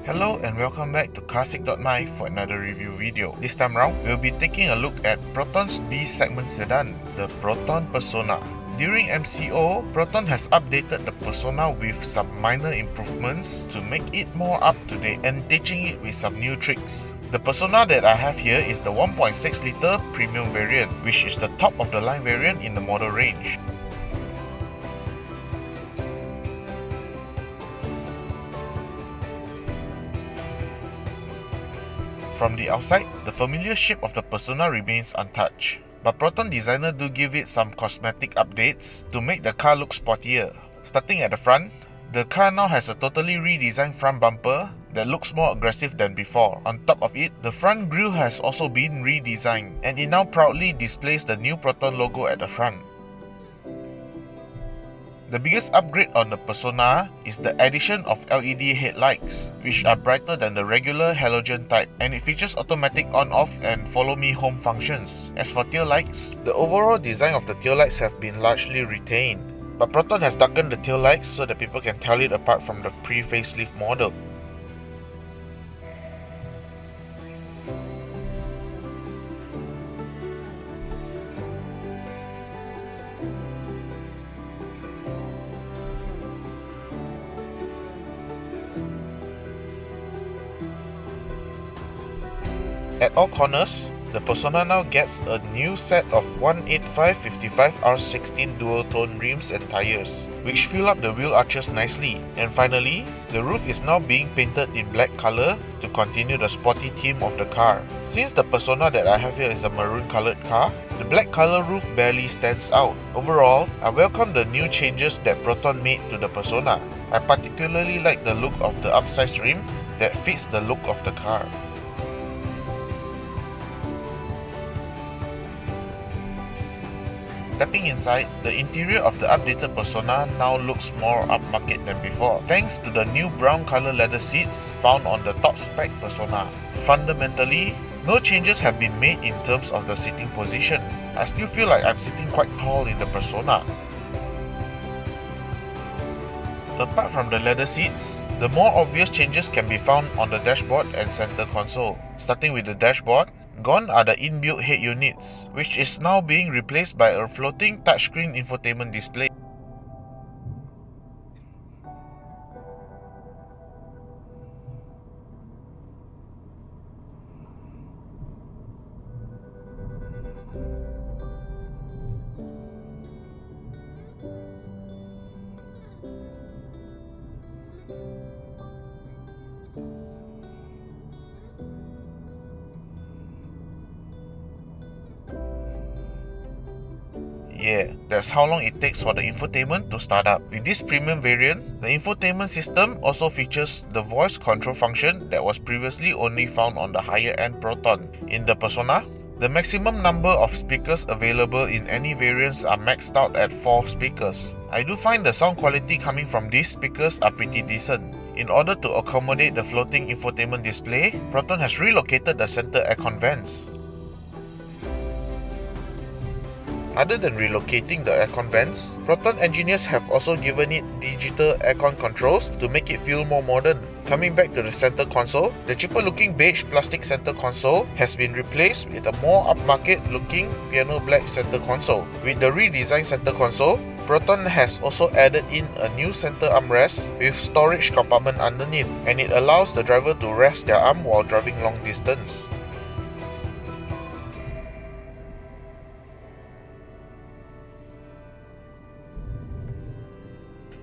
Hello and welcome back to Carsick.my for another review video. This time round, we'll be taking a look at Proton's B-segment sedan, the Proton Persona. During MCO, Proton has updated the Persona with some minor improvements to make it more up to date and teaching it with some new tricks. The Persona that I have here is the 1.6 litre premium variant, which is the top of the line variant in the model range. From the outside, the familiar shape of the Persona remains untouched, but Proton designer do give it some cosmetic updates to make the car look sportier. Starting at the front, the car now has a totally redesigned front bumper that looks more aggressive than before. On top of it, the front grille has also been redesigned, and it now proudly displays the new Proton logo at the front. The biggest upgrade on the Persona is the addition of LED headlights, which are brighter than the regular halogen type, and it features automatic on-off and follow me home functions. As for tail lights, the overall design of the tail lights have been largely retained, but Proton has darkened the tail lights so that people can tell it apart from the pre-facelift model. At all corners, the Persona now gets a new set of 185/55R16 dual-tone rims and tires, which fill up the wheel arches nicely. And finally, the roof is now being painted in black color to continue the sporty theme of the car. Since the Persona that I have here is a maroon colored car, the black color roof barely stands out. Overall, I welcome the new changes that Proton made to the Persona. I particularly like the look of the upsized rim that fits the look of the car. Stepping inside, the interior of the updated Persona now looks more upmarket than before, thanks to the new brown color leather seats found on the top spec Persona. Fundamentally, no changes have been made in terms of the sitting position. I still feel like I'm sitting quite tall in the Persona. Apart from the leather seats, the more obvious changes can be found on the dashboard and center console. Starting with the dashboard, gone are the inbuilt head units, which is now being replaced by a floating touchscreen infotainment display. Yeah, that's how long it takes for the infotainment to start up. With this premium variant, the infotainment system also features the voice control function that was previously only found on the higher-end Proton. In the Persona, the maximum number of speakers available in any variants are maxed out at 4 speakers. I do find the sound quality coming from these speakers are pretty decent. In order to accommodate the floating infotainment display, Proton has relocated the center aircon vents. Other than relocating the aircon vents, Proton engineers have also given it digital aircon controls to make it feel more modern. Coming back to the center console, the cheaper looking beige plastic center console has been replaced with a more upmarket looking piano black center console. With the redesigned center console, Proton has also added in a new center armrest with storage compartment underneath, and it allows the driver to rest their arm while driving long distance.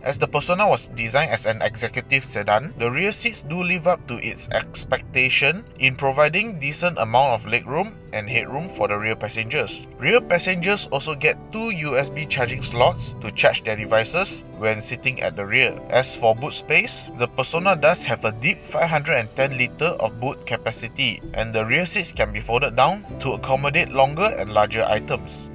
As the Persona was designed as an executive sedan, the rear seats do live up to its expectation in providing decent amount of legroom and headroom for the rear passengers. Rear passengers also get 2 USB charging slots to charge their devices when sitting at the rear. As for boot space, the Persona does have a deep 510 litre of boot capacity, and the rear seats can be folded down to accommodate longer and larger items.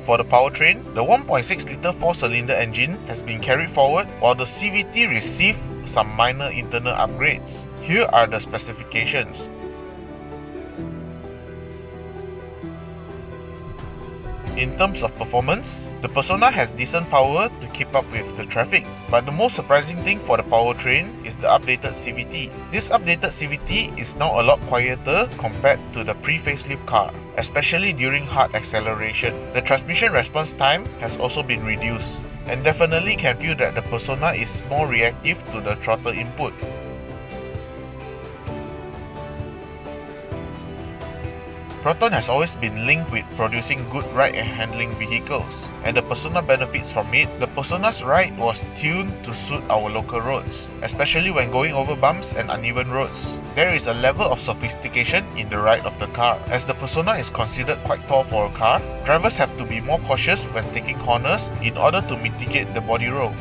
For the powertrain, the 1.6-litre 4-cylinder engine has been carried forward while the CVT received some minor internal upgrades. Here are the specifications. In terms of performance, the Persona has decent power to keep up with the traffic, but the most surprising thing for the powertrain is the updated CVT. This updated CVT is now a lot quieter compared to the pre-facelift car, especially during hard acceleration. The transmission response time has also been reduced, and definitely can feel that the Persona is more reactive to the throttle input. Proton has always been linked with producing good ride and handling vehicles, and the Persona benefits from it. The Persona's ride was tuned to suit our local roads, especially when going over bumps and uneven roads. There is a level of sophistication in the ride of the car. As the Persona is considered quite tall for a car, drivers have to be more cautious when taking corners in order to mitigate the body roll.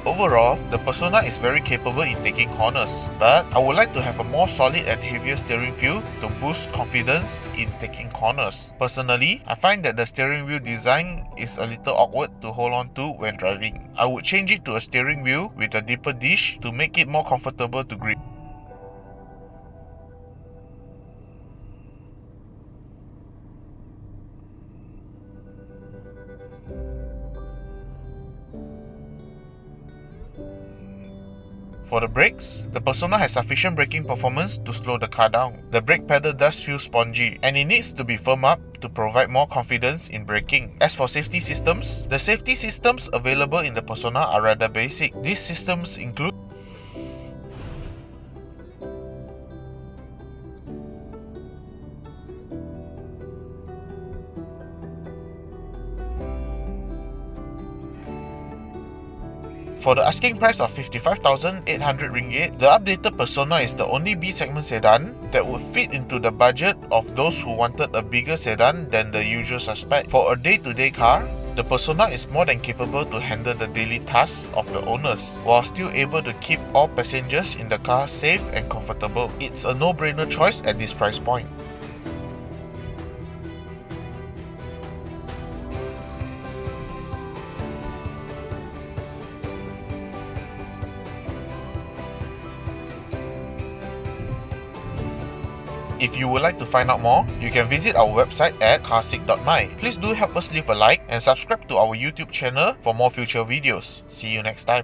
Overall, the Persona is very capable in taking corners, but I would like to have a more solid and heavier steering wheel to boost confidence in taking corners. Personally, I find that the steering wheel design is a little awkward to hold on to when driving. I would change it to a steering wheel with a deeper dish to make it more comfortable to grip. For the brakes, the Persona has sufficient braking performance to slow the car down. The brake pedal does feel spongy, and it needs to be firmed up to provide more confidence in braking. As for safety systems, the safety systems available in the Persona are rather basic. These systems include For the asking price of 55,800 ringgit, the updated Persona is the only B-segment sedan that would fit into the budget of those who wanted a bigger sedan than the usual suspect. For a day-to-day car, the Persona is more than capable to handle the daily tasks of the owners, while still able to keep all passengers in the car safe and comfortable. It's a no-brainer choice at this price point. If you would like to find out more, you can visit our website at carsick.my. Please do help us leave a like and subscribe to our YouTube channel for more future videos. See you next time.